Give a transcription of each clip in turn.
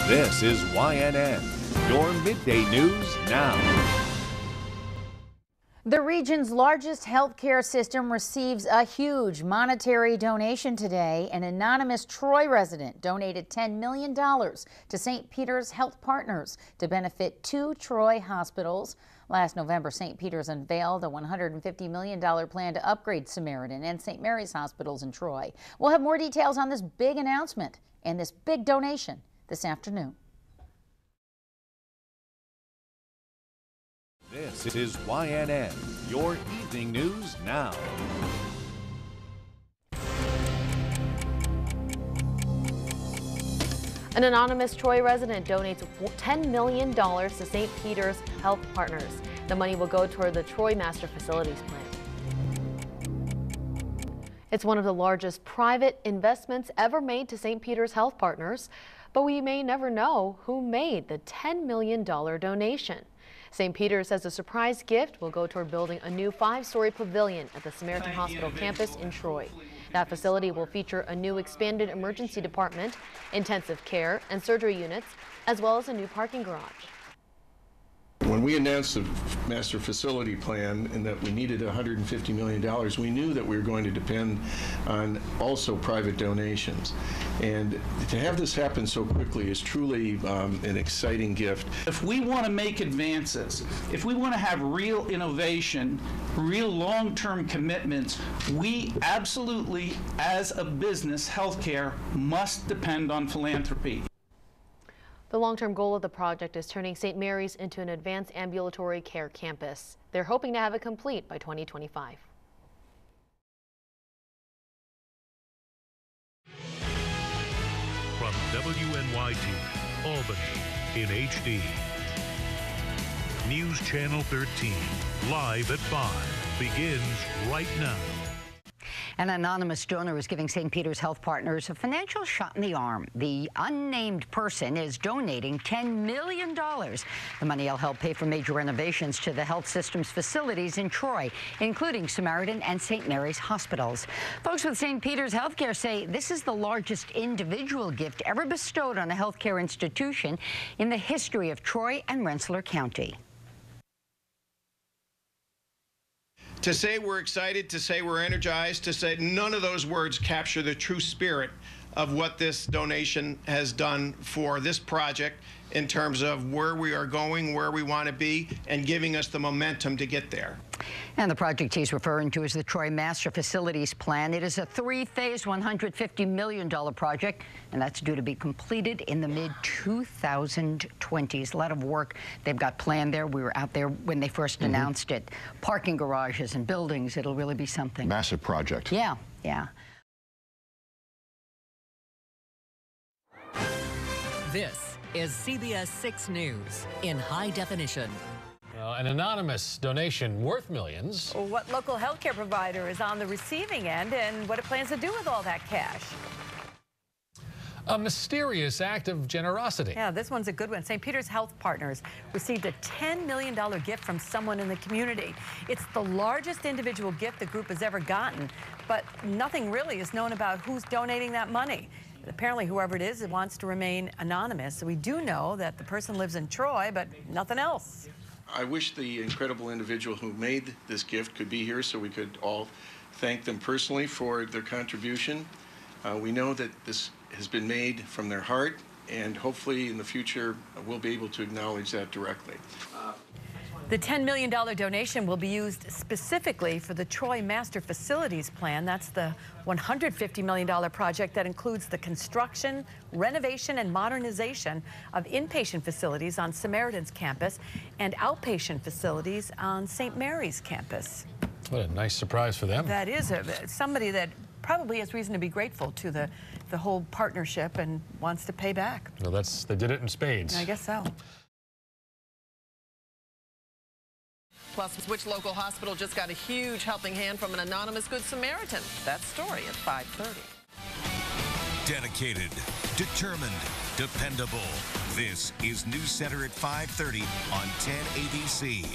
This is YNN, your midday news now. The region's largest healthcare system receives a huge monetary donation today. An anonymous Troy resident donated $10 million to St. Peter's Health Partners to benefit 2 Troy hospitals. Last November, St. Peter's unveiled a $150 million plan to upgrade Samaritan and St. Mary's hospitals in Troy. We'll have more details on this big announcement and this big donation this afternoon. This is YNN, your evening news now. An anonymous Troy resident donates $10 million to St. Peter's Health Partners. The money will go toward the Troy Master Facilities Plan. It's one of the largest private investments ever made to St. Peter's Health Partners, but we may never know who made the $10 million donation. St. Peter says the surprise gift will go toward building a new 5-story pavilion at the Samaritan Hospital campus in Troy. That facility will feature a new expanded emergency department, intensive care and surgery units, as well as a new parking garage. When we announced the master facility plan and that we needed $150 million, we knew that we were going to depend on also private donations. And to have this happen so quickly is truly an exciting gift. If we want to make advances, if we want to have real innovation, real long-term commitments, we absolutely, as a business, healthcare, must depend on philanthropy. The long-term goal of the project is turning St. Mary's into an advanced ambulatory care campus. They're hoping to have it complete by 2025. From WNYT, Albany, in HD. News Channel 13, live at 5, begins right now. An anonymous donor is giving St. Peter's Health Partners a financial shot in the arm. The unnamed person is donating $10 million. The money will help pay for major renovations to the health system's facilities in Troy, including Samaritan and St. Mary's hospitals. Folks with St. Peter's Healthcare say this is the largest individual gift ever bestowed on a healthcare institution in the history of Troy and Rensselaer County. To say we're excited, to say we're energized, to say none of those words capture the true spirit of what this donation has done for this project in terms of where we are going, where we want to be, and giving us the momentum to get there. And the project he's referring to is the Troy Master Facilities Plan. It is a 3-phase, $150 million project, and that's due to be completed in the mid-2020s. A lot of work they've got planned there. We were out there when they first announced it. Parking garages and buildings. It'll really be something. Massive project. Yeah, yeah. This is CBS 6 News in high definition. An anonymous donation worth millions. What local healthcare provider is on the receiving end and what it plans to do with all that cash. A mysterious act of generosity. Yeah, this one's a good one. St. Peter's Health Partners received a $10 million gift from someone in the community. It's the largest individual gift the group has ever gotten, but nothing really is known about who's donating that money. Apparently, whoever it is, it wants to remain anonymous. So we do know that the person lives in Troy, but nothing else. I wish the incredible individual who made this gift could be here so we could all thank them personally for their contribution. We know that this has been made from their heart, and hopefully in the future we'll be able to acknowledge that directly. The $10 million donation will be used specifically for the Troy Master Facilities Plan. That's the $150 million project that includes the construction, renovation, and modernization of inpatient facilities on Samaritan's campus and outpatient facilities on St. Mary's campus. What a nice surprise for them. That is somebody that probably has reason to be grateful to the whole partnership and wants to pay back. Well, they did it in spades. I guess so. Plus, which local hospital just got a huge helping hand from an anonymous Good Samaritan? That story at 5:30. Dedicated, determined, dependable. This is News Center at 5:30 on 10 ABC.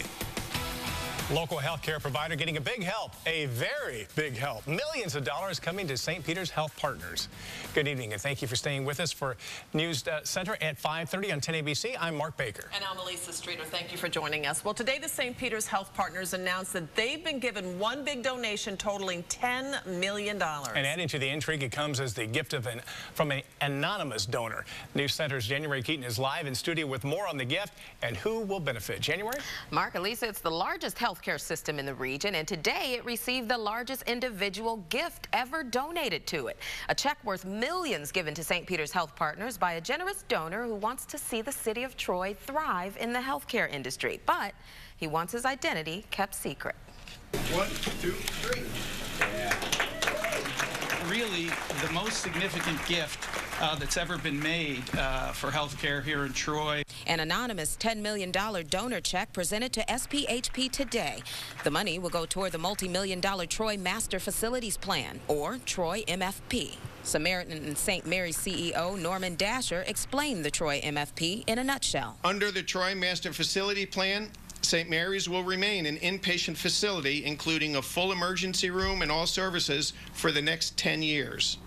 Local healthcare provider getting a big help, a very big help. Millions of dollars coming to St. Peter's Health Partners. Good evening, and thank you for staying with us for News Center at 5:30 on 10 ABC. I'm Mark Baker. And I'm Elisa Streeter. Thank you for joining us. Well, today the St. Peter's Health Partners announced that they've been given one big donation totaling $10 million. And adding to the intrigue, it comes as the gift of from an anonymous donor. News Center's January Keaton is live in studio with more on the gift and who will benefit. January? Mark, Elisa, it's the largest healthcare system in the region, and today it received the largest individual gift ever donated to it. A check worth millions given to St. Peter's Health Partners by a generous donor who wants to see the city of Troy thrive in the healthcare industry. But he wants his identity kept secret. 1, 2, 3. Yeah. Really, the most significant gift that's ever been made for healthcare here in Troy. An anonymous $10 million donor check presented to SPHP today. The money will go toward the multi-million-dollar Troy Master Facilities Plan, or Troy MFP. Samaritan and St. Mary's CEO Norman Dasher explained the Troy MFP in a nutshell. Under the Troy Master Facility Plan, St. Mary's will remain an inpatient facility, including a full emergency room and all services for the next 10 years.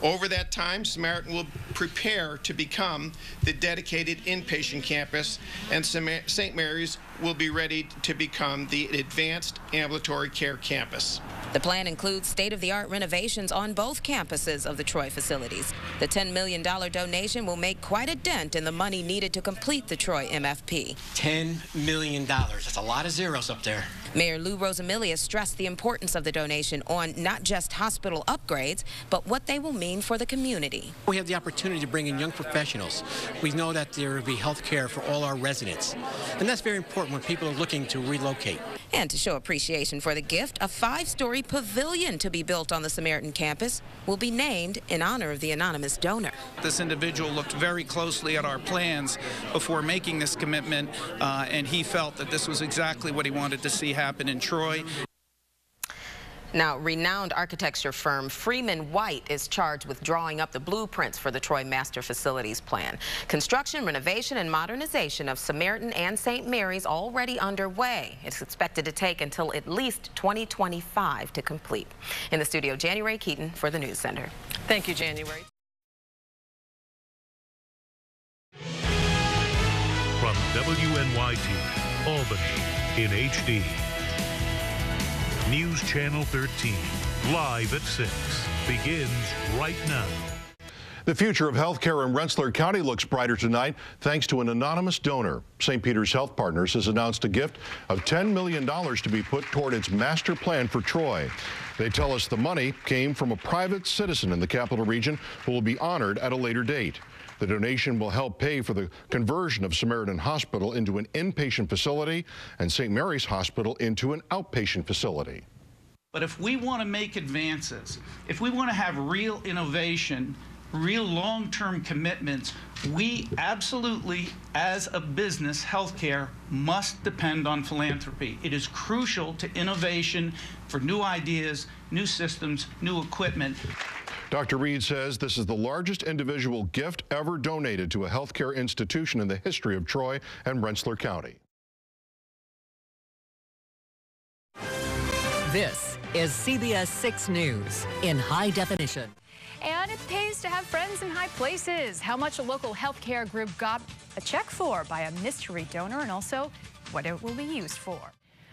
Over that time, Samaritan will prepare to become the dedicated inpatient campus, and St. Mary's will be ready to become the advanced ambulatory care campus. The plan includes state-of-the-art renovations on both campuses of the Troy facilities. The $10 million donation will make quite a dent in the money needed to complete the Troy MFP. $10 million. That's a lot of zeros up there. Mayor Lou Rosamilius stressed the importance of the donation on not just hospital upgrades, but what they will mean for the community. We have the opportunity to bring in young professionals. We know that there will be health care for all our residents. And that's very important when people are looking to relocate. And to show appreciation for the gift, a 5-story pavilion to be built on the Samaritan campus will be named in honor of the anonymous donor. This individual looked very closely at our plans before making this commitment, and he felt that this was exactly what he wanted to see happen in Troy. Now, renowned architecture firm Freeman White is charged with drawing up the blueprints for the Troy Master Facilities Plan. Construction, renovation, and modernization of Samaritan and St. Mary's already underway. It's expected to take until at least 2025 to complete. In the studio, January Keaton for the News Center. Thank you, January. From WNYT, Albany, in HD. News Channel 13, live at 6, begins right now. The future of healthcare in Rensselaer County looks brighter tonight thanks to an anonymous donor. St. Peter's Health Partners has announced a gift of $10 million to be put toward its master plan for Troy. They tell us the money came from a private citizen in the capital region who will be honored at a later date. The donation will help pay for the conversion of Samaritan Hospital into an inpatient facility and St. Mary's Hospital into an outpatient facility. But if we want to make advances, if we want to have real innovation, real long-term commitments, we absolutely, as a business, healthcare must depend on philanthropy. It is crucial to innovation for new ideas, new systems, new equipment. Dr. Reed says this is the largest individual gift ever donated to a healthcare institution in the history of Troy and Rensselaer County. This is CBS 6 News in high definition. And it pays to have friends in high places. How much a local healthcare group got a check for by a mystery donor, and also what it will be used for.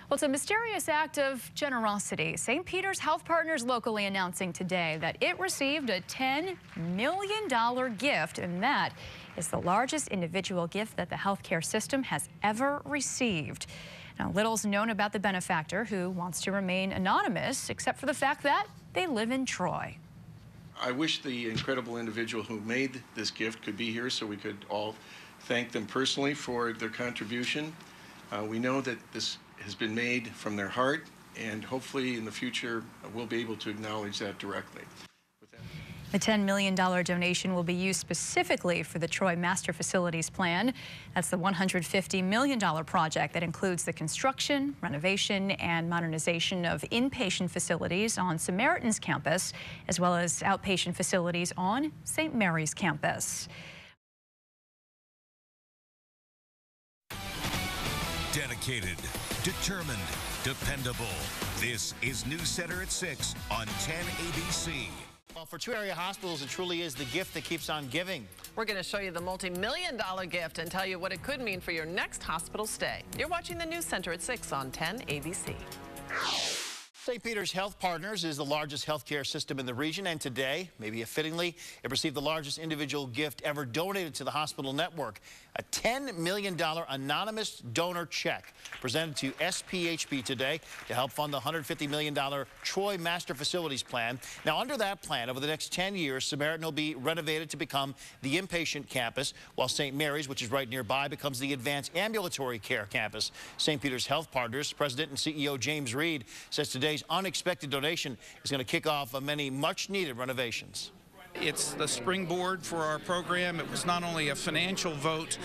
Well, it's a mysterious act of generosity. St. Peter's Health Partners locally announcing today that it received a $10 million gift, and that is the largest individual gift that the healthcare system has ever received. Now, little's known about the benefactor, who wants to remain anonymous, except for the fact that they live in Troy. I wish the incredible individual who made this gift could be here so we could all thank them personally for their contribution. We know that this has been made from their heart, and hopefully in the future we'll be able to acknowledge that directly. The $10 million donation will be used specifically for the Troy Master Facilities Plan. That's the $150 million project that includes the construction, renovation, and modernization of inpatient facilities on Samaritan's campus, as well as outpatient facilities on St. Mary's campus. Dedicated, determined, dependable. This is News Center at 6 on 10 ABC. Well, for two area hospitals, it truly is the gift that keeps on giving. We're going to show you the multi-million-dollar gift and tell you what it could mean for your next hospital stay. You're watching the News Center at 6 on 10 ABC. St. Peter's Health Partners is the largest healthcare system in the region, and today, maybe fittingly, it received the largest individual gift ever donated to the hospital network, a $10 million anonymous donor check presented to SPHB today to help fund the $150 million Troy Master Facilities Plan. Now, under that plan, over the next 10 years, Samaritan will be renovated to become the inpatient campus, while St. Mary's, which is right nearby, becomes the advanced ambulatory care campus. St. Peter's Health Partners President and CEO James Reed says today's unexpected donation is going to kick off many much-needed renovations. It's the springboard for our program. It was not only a financial vote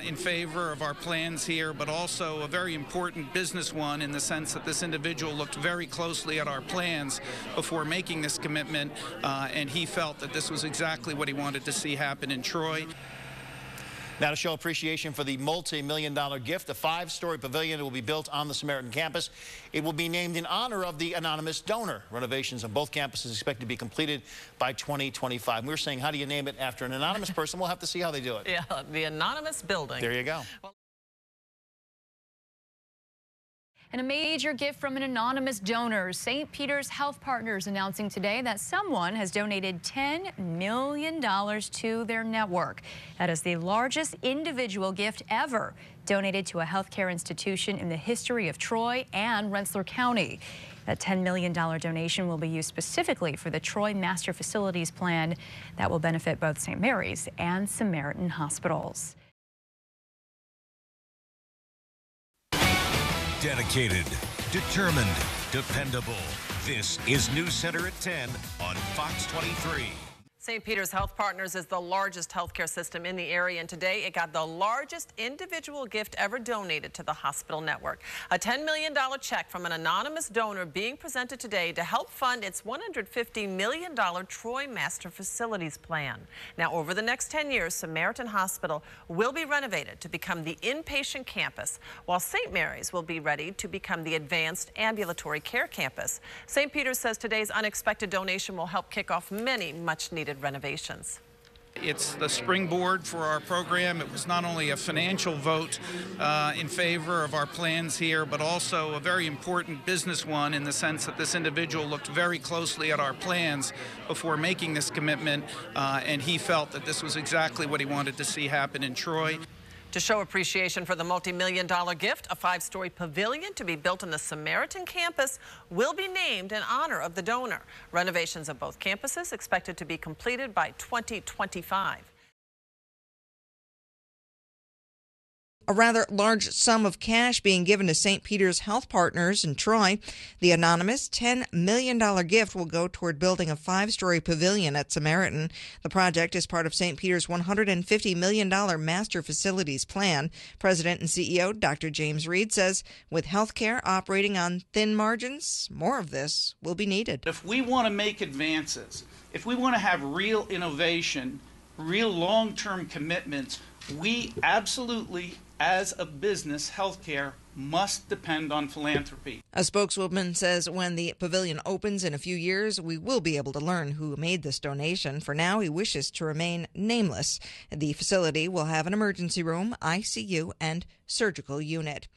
in favor of our plans here, but also a very important business one in the sense that this individual looked very closely at our plans before making this commitment, and he felt that this was exactly what he wanted to see happen in Troy. Now, to show appreciation for the multi-million-dollar gift, a 5-story pavilion will be built on the Samaritan campus. It will be named in honor of the anonymous donor. Renovations on both campuses expected to be completed by 2025. We were saying, how do you name it after an anonymous person? We'll have to see how they do it. Yeah, the anonymous building. There you go. And a major gift from an anonymous donor. St. Peter's Health Partners announcing today that someone has donated $10 million to their network. That is the largest individual gift ever donated to a healthcare institution in the history of Troy and Rensselaer County. That $10 million donation will be used specifically for the Troy Master Facilities Plan that will benefit both St. Mary's and Samaritan hospitals. Dedicated, determined, dependable. This is News Center at 10 on Fox 23. St. Peter's Health Partners is the largest healthcare system in the area, and today it got the largest individual gift ever donated to the hospital network. A $10 million check from an anonymous donor being presented today to help fund its $150 million Troy Master Facilities Plan. Now, over the next 10 years, Samaritan Hospital will be renovated to become the inpatient campus, while St. Mary's will be ready to become the advanced ambulatory care campus. St. Peter's says today's unexpected donation will help kick off many much-needed renovations. It's the springboard for our program. It was not only a financial vote in favor of our plans here, but also a very important business one in the sense that this individual looked very closely at our plans before making this commitment, and he felt that this was exactly what he wanted to see happen in Troy. To show appreciation for the multi-million-dollar gift, a 5-story pavilion to be built on the Samaritan campus will be named in honor of the donor. Renovations of both campuses expected to be completed by 2025. A rather large sum of cash being given to St. Peter's Health Partners in Troy. The anonymous $10 million gift will go toward building a 5-story pavilion at Samaritan. The project is part of St. Peter's $150 million Master Facilities Plan. President and CEO Dr. James Reed says with healthcare operating on thin margins, more of this will be needed. If we want to make advances, if we want to have real innovation, real long-term commitments, we absolutely, as a business, healthcare must depend on philanthropy. A spokeswoman says when the pavilion opens in a few years, we will be able to learn who made this donation. For now, he wishes to remain nameless. The facility will have an emergency room, ICU, and surgical unit.